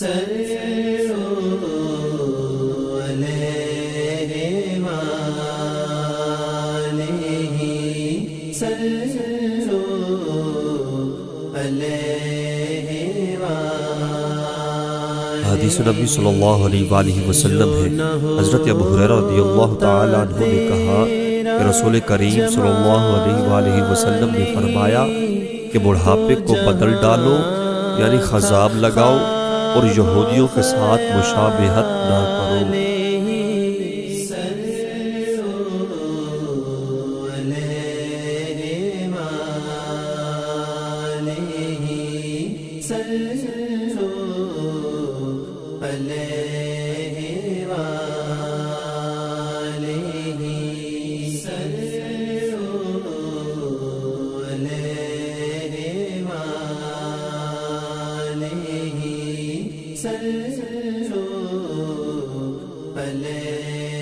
حدیث نبی صلی اللہ علیہ وآلہ وسلم ہے، حضرت ابو ہریرہ رضی اللہ تعالیٰ عنہ نے کہا کہ رسول کریم صلی اللہ علیہ وآلہ وسلم نے فرمایا کہ بڑھاپے کو بدل ڈالو، یعنی خضاب لگاؤ اور یہودیوں کے ساتھ مشابہت نہ کرو۔ صلو علیہ